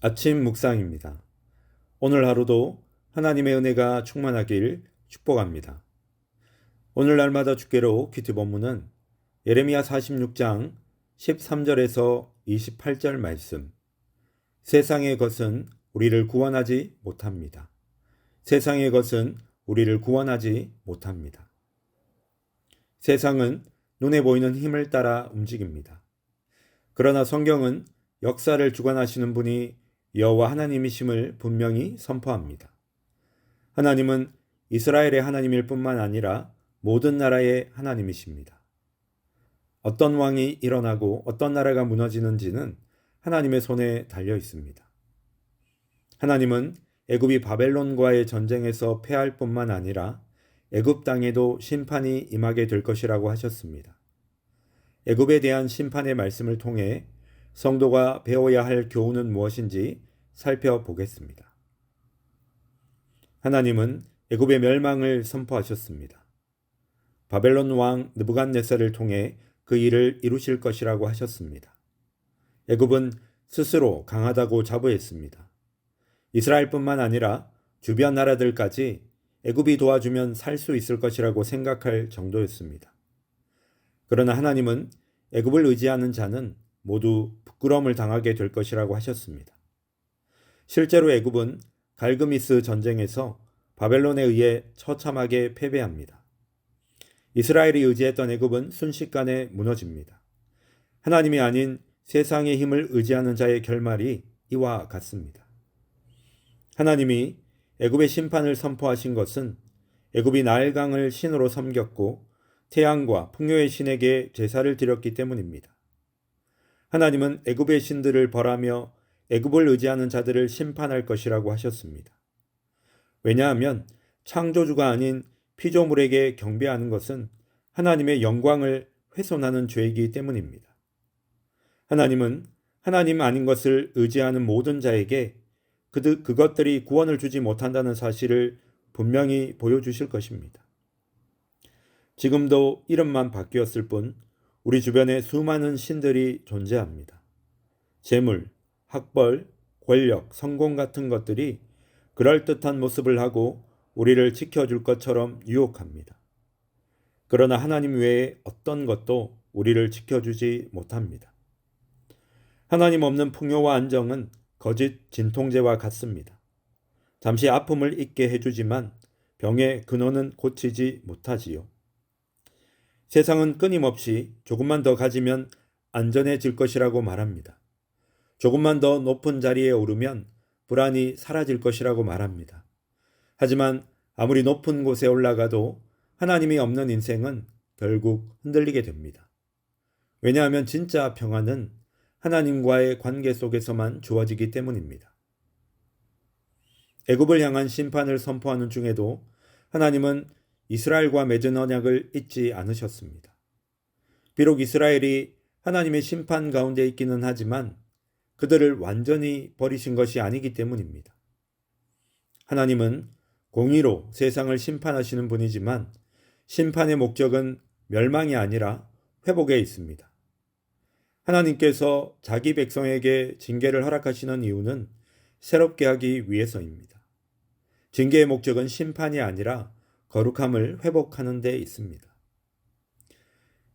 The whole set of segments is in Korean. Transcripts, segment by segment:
아침 묵상입니다. 오늘 하루도 하나님의 은혜가 충만하길 축복합니다. 오늘 날마다 주께로 큐티 본문은 예레미야 46장 13절에서 28절 말씀. 세상의 것은 우리를 구원하지 못합니다. 세상의 것은 우리를 구원하지 못합니다. 세상은 눈에 보이는 힘을 따라 움직입니다. 그러나 성경은 역사를 주관하시는 분이 여호와 하나님이심을 분명히 선포합니다. 하나님은 이스라엘의 하나님일 뿐만 아니라 모든 나라의 하나님이십니다. 어떤 왕이 일어나고 어떤 나라가 무너지는지는 하나님의 손에 달려 있습니다. 하나님은 애굽이 바벨론과의 전쟁에서 패할 뿐만 아니라 애굽 땅에도 심판이 임하게 될 것이라고 하셨습니다. 애굽에 대한 심판의 말씀을 통해 성도가 배워야 할 교훈은 무엇인지 살펴보겠습니다. 하나님은 애굽의 멸망을 선포하셨습니다. 바벨론 왕 느부갓네살을 통해 그 일을 이루실 것이라고 하셨습니다. 애굽은 스스로 강하다고 자부했습니다. 이스라엘뿐만 아니라 주변 나라들까지 애굽이 도와주면 살 수 있을 것이라고 생각할 정도였습니다. 그러나 하나님은 애굽을 의지하는 자는 모두 부끄러움을 당하게 될 것이라고 하셨습니다. 실제로 애굽은 갈그미스 전쟁에서 바벨론에 의해 처참하게 패배합니다. 이스라엘이 의지했던 애굽은 순식간에 무너집니다. 하나님이 아닌 세상의 힘을 의지하는 자의 결말이 이와 같습니다. 하나님이 애굽의 심판을 선포하신 것은 애굽이 나일강을 신으로 섬겼고 태양과 풍요의 신에게 제사를 드렸기 때문입니다. 하나님은 애굽의 신들을 벌하며 애굽을 의지하는 자들을 심판할 것이라고 하셨습니다. 왜냐하면 창조주가 아닌 피조물에게 경배하는 것은 하나님의 영광을 훼손하는 죄이기 때문입니다. 하나님은 하나님 아닌 것을 의지하는 모든 자에게 그것들이 구원을 주지 못한다는 사실을 분명히 보여주실 것입니다. 지금도 이름만 바뀌었을 뿐 우리 주변에 수많은 신들이 존재합니다. 재물, 학벌, 권력, 성공 같은 것들이 그럴듯한 모습을 하고 우리를 지켜줄 것처럼 유혹합니다. 그러나 하나님 외에 어떤 것도 우리를 지켜주지 못합니다. 하나님 없는 풍요와 안정은 거짓 진통제와 같습니다. 잠시 아픔을 잊게 해주지만 병의 근원은 고치지 못하지요. 세상은 끊임없이 조금만 더 가지면 안전해질 것이라고 말합니다. 조금만 더 높은 자리에 오르면 불안이 사라질 것이라고 말합니다. 하지만 아무리 높은 곳에 올라가도 하나님이 없는 인생은 결국 흔들리게 됩니다. 왜냐하면 진짜 평안은 하나님과의 관계 속에서만 주어지기 때문입니다. 애굽을 향한 심판을 선포하는 중에도 하나님은 이스라엘과 맺은 언약을 잊지 않으셨습니다. 비록 이스라엘이 하나님의 심판 가운데 있기는 하지만 그들을 완전히 버리신 것이 아니기 때문입니다. 하나님은 공의로 세상을 심판하시는 분이지만 심판의 목적은 멸망이 아니라 회복에 있습니다. 하나님께서 자기 백성에게 징계를 허락하시는 이유는 새롭게 하기 위해서입니다. 징계의 목적은 심판이 아니라 거룩함을 회복하는 데 있습니다.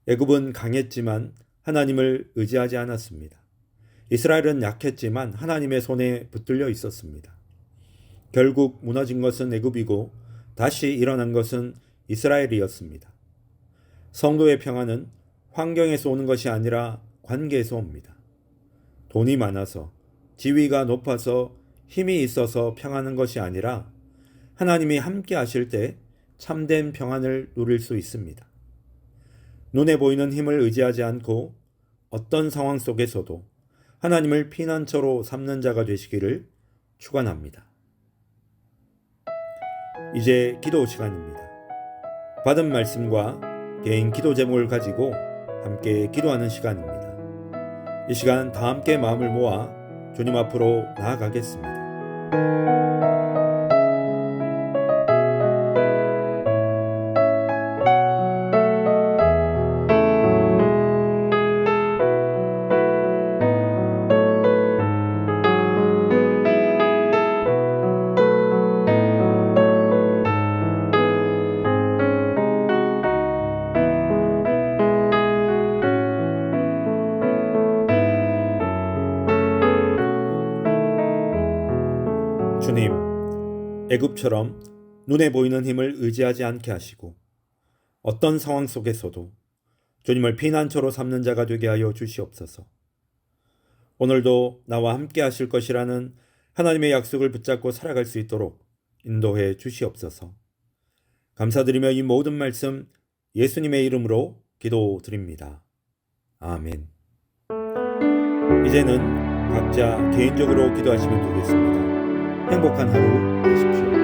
애굽은 강했지만 하나님을 의지하지 않았습니다. 이스라엘은 약했지만 하나님의 손에 붙들려 있었습니다. 결국 무너진 것은 애굽이고 다시 일어난 것은 이스라엘이었습니다. 성도의 평안은 환경에서 오는 것이 아니라 관계에서 옵니다. 돈이 많아서, 지위가 높아서, 힘이 있어서 평안한 것이 아니라 하나님이 함께 하실 때 참된 평안을 누릴 수 있습니다. 눈에 보이는 힘을 의지하지 않고 어떤 상황 속에서도 하나님을 피난처로 삼는 자가 되시기를 축원합니다. 이제 기도 시간입니다. 받은 말씀과 개인 기도 제목을 가지고 함께 기도하는 시간입니다. 이 시간 다 함께 마음을 모아 주님 앞으로 나아가겠습니다. 애굽처럼 눈에 보이는 힘을 의지하지 않게 하시고 어떤 상황 속에서도 주님을 피난처로 삼는 자가 되게 하여 주시옵소서. 오늘도 나와 함께 하실 것이라는 하나님의 약속을 붙잡고 살아갈 수 있도록 인도해 주시옵소서. 감사드리며 이 모든 말씀 예수님의 이름으로 기도드립니다. 아멘. 이제는 각자 개인적으로 기도하시면 되겠습니다. 행복한 하루 되십시오.